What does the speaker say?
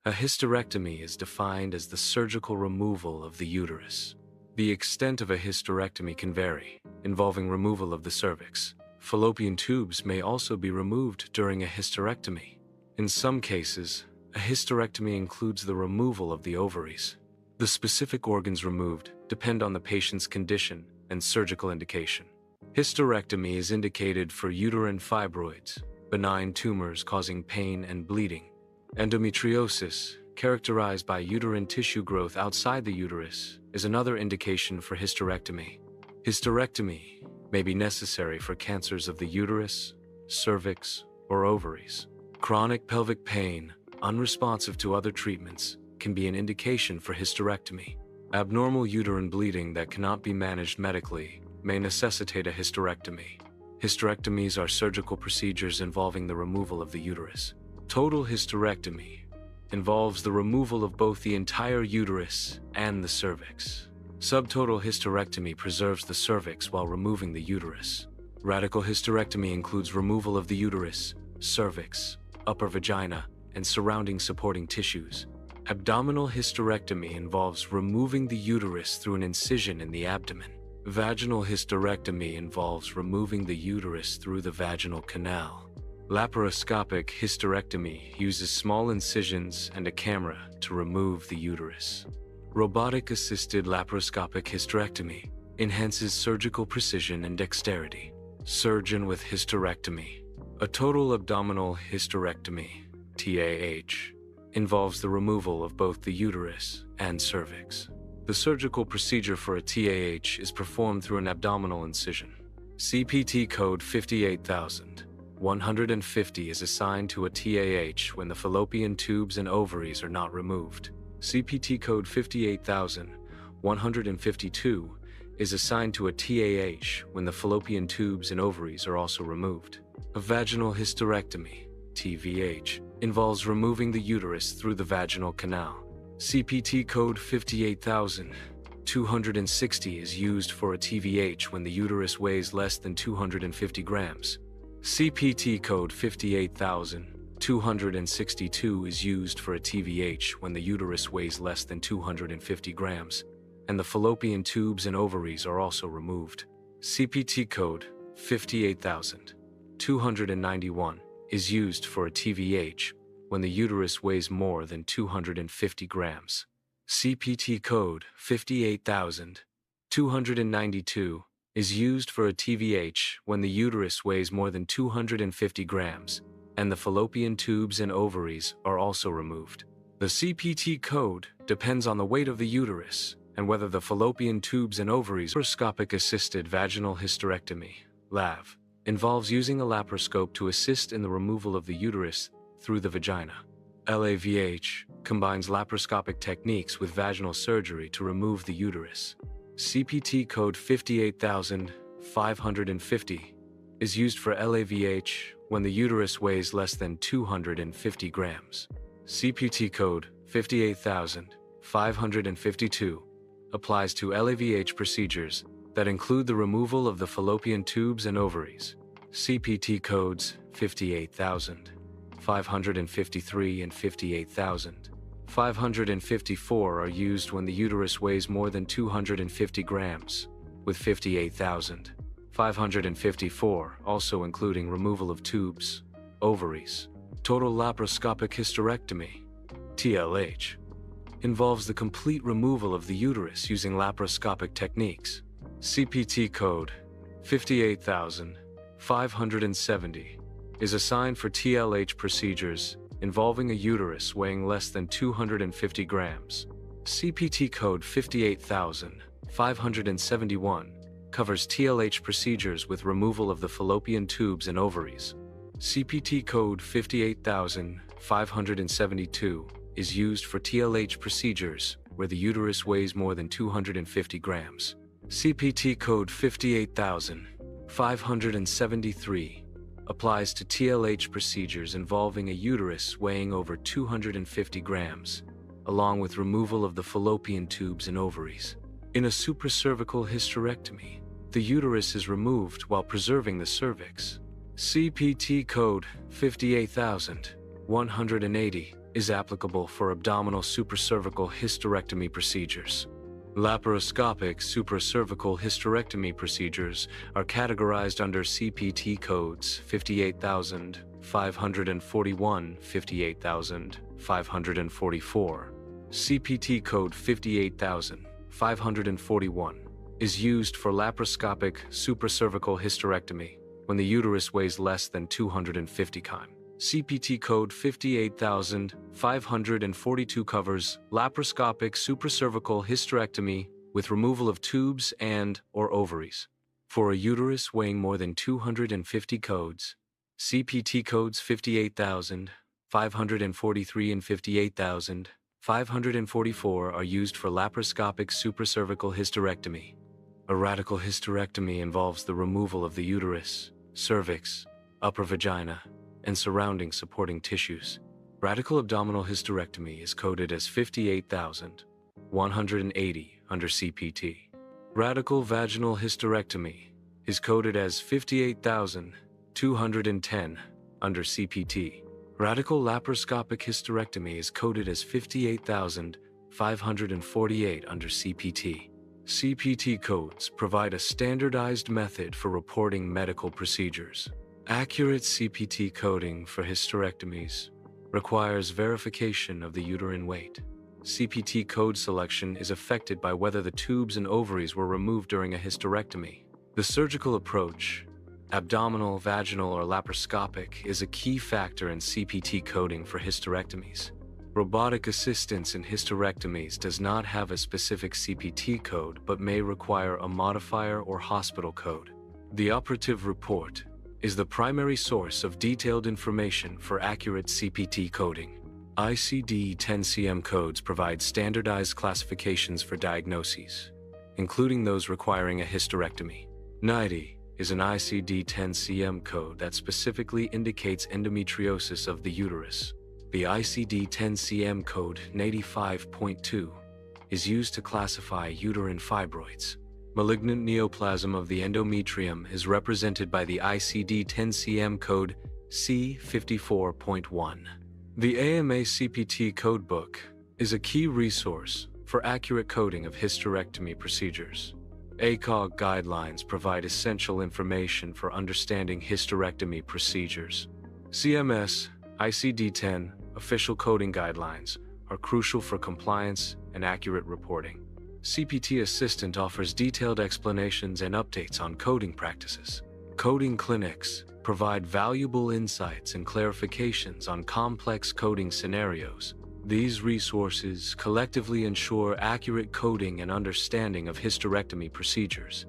A hysterectomy is defined as the surgical removal of the uterus. The extent of a hysterectomy can vary, involving removal of the cervix. Fallopian tubes may also be removed during a hysterectomy. In some cases, a hysterectomy includes the removal of the ovaries. The specific organs removed depend on the patient's condition and surgical indication. Hysterectomy is indicated for uterine fibroids, benign tumors causing pain and bleeding. Endometriosis, characterized by uterine tissue growth outside the uterus, is another indication for hysterectomy. Hysterectomy may be necessary for cancers of the uterus, cervix, or ovaries. Chronic pelvic pain, unresponsive to other treatments, can be an indication for hysterectomy. Abnormal uterine bleeding that cannot be managed medically may necessitate a hysterectomy. Hysterectomies are surgical procedures involving the removal of the uterus. Total hysterectomy involves the removal of both the entire uterus and the cervix. Subtotal hysterectomy preserves the cervix while removing the uterus. Radical hysterectomy includes removal of the uterus, cervix, upper vagina, and surrounding supporting tissues. Abdominal hysterectomy involves removing the uterus through an incision in the abdomen. Vaginal hysterectomy involves removing the uterus through the vaginal canal. Laparoscopic hysterectomy uses small incisions and a camera to remove the uterus. Robotic-assisted laparoscopic hysterectomy enhances surgical precision and dexterity. Surgeon with hysterectomy. A total abdominal hysterectomy, TAH, involves the removal of both the uterus and cervix. The surgical procedure for a TAH is performed through an abdominal incision. CPT code 58150 is assigned to a TAH when the fallopian tubes and ovaries are not removed. CPT code 58152 is assigned to a TAH when the fallopian tubes and ovaries are also removed. A vaginal hysterectomy, TVH, involves removing the uterus through the vaginal canal. CPT code 58260 is used for a TVH when the uterus weighs less than 250 grams. CPT code 58262 is used for a TVH when the uterus weighs less than 250 grams, and the fallopian tubes and ovaries are also removed. CPT code 58291 is used for a TVH when the uterus weighs more than 250 grams. CPT code 58292 is used for a TVH when the uterus weighs more than 250 grams, and the fallopian tubes and ovaries are also removed. The CPT code depends on the weight of the uterus and whether the fallopian tubes and ovaries. Laparoscopic-assisted vaginal hysterectomy, LAV, involves using a laparoscope to assist in the removal of the uterus through the vagina. LAVH combines laparoscopic techniques with vaginal surgery to remove the uterus. CPT code 58550 is used for LAVH when the uterus weighs less than 250 grams. CPT code 58552 applies to LAVH procedures that include the removal of the fallopian tubes and ovaries. CPT codes 58553 and 58554 are used when the uterus weighs more than 250 grams, with 58554 also including removal of tubes, ovaries. Total laparoscopic hysterectomy, TLH, involves the complete removal of the uterus using laparoscopic techniques. CPT code 58570 is assigned for TLH procedures involving a uterus weighing less than 250 grams. CPT code 58571 covers TLH procedures with removal of the fallopian tubes and ovaries. CPT code 58572 is used for TLH procedures where the uterus weighs more than 250 grams. CPT code 58573 applies to TLH procedures involving a uterus weighing over 250 grams, along with removal of the fallopian tubes and ovaries. In a supracervical hysterectomy, the uterus is removed while preserving the cervix. CPT code 58180 is applicable for abdominal supracervical hysterectomy procedures. Laparoscopic supracervical hysterectomy procedures are categorized under CPT codes 58,541, 58,544. CPT code 58,541 is used for laparoscopic supracervical hysterectomy when the uterus weighs less than 250 kg. CPT code 58,542 covers laparoscopic supracervical hysterectomy with removal of tubes and/or ovaries. For a uterus weighing more than 250 codes, CPT codes 58,543 and 58,544 are used for laparoscopic supracervical hysterectomy. A radical hysterectomy involves the removal of the uterus, cervix, upper vagina, and surrounding supporting tissues. Radical abdominal hysterectomy is coded as 58,180 under CPT. Radical vaginal hysterectomy is coded as 58,210 under CPT. Radical laparoscopic hysterectomy is coded as 58,548 under CPT. CPT codes provide a standardized method for reporting medical procedures. Accurate CPT coding for hysterectomies requires verification of the uterine weight. CPT code selection is affected by whether the tubes and ovaries were removed during a hysterectomy. The surgical approach, abdominal, vaginal, or laparoscopic, is a key factor in CPT coding for hysterectomies. Robotic assistance in hysterectomies does not have a specific CPT code but may require a modifier or hospital code. The operative report is the primary source of detailed information for accurate CPT coding. ICD-10-CM codes provide standardized classifications for diagnoses, including those requiring a hysterectomy. NIDE is an ICD-10-CM code that specifically indicates endometriosis of the uterus. The ICD-10-CM code 95.2 is used to classify uterine fibroids. Malignant neoplasm of the endometrium is represented by the ICD-10-CM code C54.1. The AMA CPT codebook is a key resource for accurate coding of hysterectomy procedures. ACOG guidelines provide essential information for understanding hysterectomy procedures. CMS ICD-10 official coding guidelines are crucial for compliance and accurate reporting. CPT Assistant offers detailed explanations and updates on coding practices. Coding clinics provide valuable insights and clarifications on complex coding scenarios. These resources collectively ensure accurate coding and understanding of hysterectomy procedures.